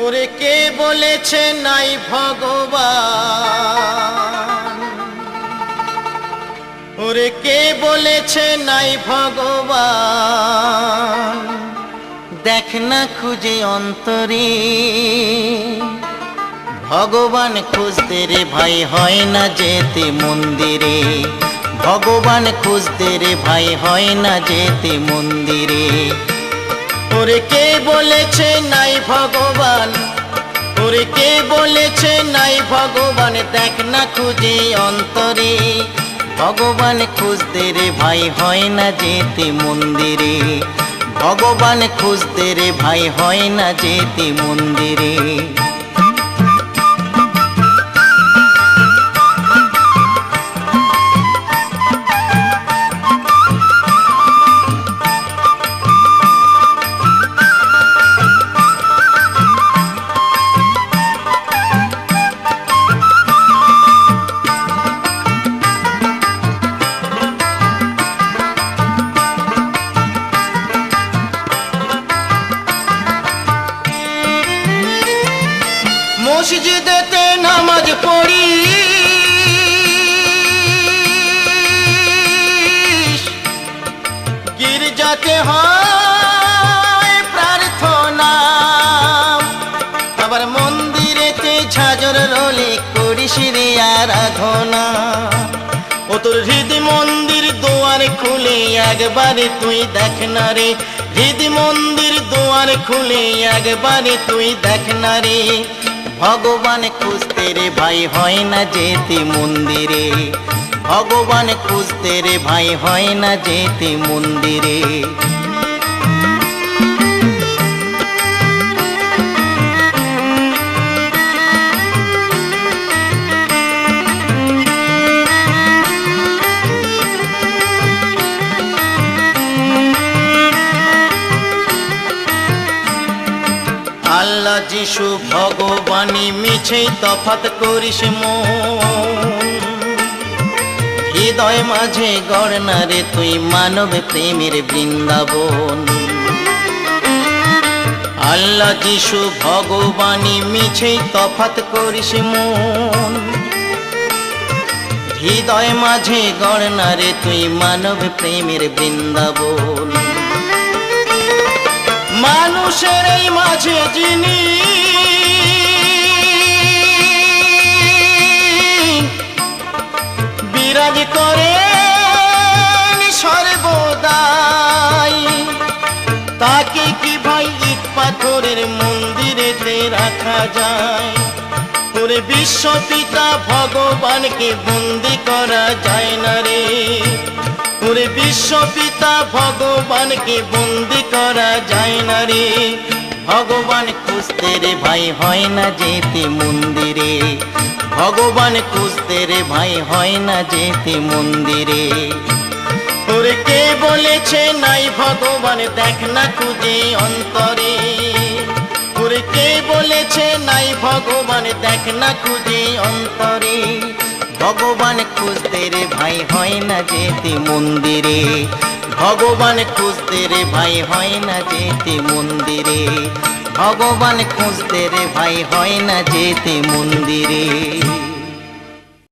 ওরে কে বলেছে নাই ভগবান, ওরে কে বলেছে নাই ভগবান, দেখ না খুঁজে অন্তরে ভগবান খুঁজতে রে ভাই হয় না যেতে মন্দিরে, ভগবান খুঁজতে রে ভাই হয় না যেতে মন্দিরে। ওরে কে বলেছে নাই ভগবান, ওরে কে বলেছে নাই ভগবান, দেখ না খুঁজে অন্তরে ভগবান খুঁজতে রে ভাই হয় না যেতে মন্দিরে, ভগবান খুঁজতে রে ভাই হয় না যেতে মন্দিরে। মসজিদেতে নামাজ পড়ি গির্জাতে হয় প্রার্থনা, আবার মন্দিরেতে ঝাঁঝর রোলে করিস রে আরাধনা। ও তোর হৃদ মন্দির দুয়ার খুলে একবারে তুই দেখ না রে, হৃদ মন্দির দুয়ার খুলে একবারে তুই দেখ না রে, ভগবান খুঁজতে রে ভাই হয় না যেতে মন্দিরে, ভগবান খুঁজতে রে ভাই হয় না যেতে মন্দিরে। আল্লাহ যিশু ভগবানী মিছেই তফাৎ করিস মন, হৃদয় মাঝে গড় না রে তুই মানব প্রেমের বৃন্দাবন। আল্লাহ যিশু ভগবানী মিছেই তফাৎ করিস মন, হৃদয় মাঝে গড় না রে তুই মানব প্রেমের বৃন্দাবন। মানুষের এই মাঝে যিনি বিরাজ করেন সর্বদাই, তাকে কি ভাই ইট পাথরের মন্দিরেতে রাখা যায়? ওরে বিশ্বপিতা ভগবানকে বন্দি করা যায় না রে, ওরে বিশ্বপিতা ভগবানকে বন্দি করা যায় না রে, ভগবান খুঁজতে রে ভাই হয় না যেতে মন্দিরে, ভগবান খুঁজতে রে ভাই হয় না যেতে মন্দিরে। ওরে কে বলেছে নাই ভগবান, দেখ না খুঁজে অন্তরে, ওরে কে বলেছে নাই ভগবান, দেখ না খুঁজে অন্তরে, ভগবান খুঁজতে রে ভাই হয় না যেতে মন্দিরে, ভগবান খুঁজতে রে ভাই হয় না যেতে মন্দিরে, ভগবান খুঁজতে রে ভাই হয় না যেতে মন্দিরে।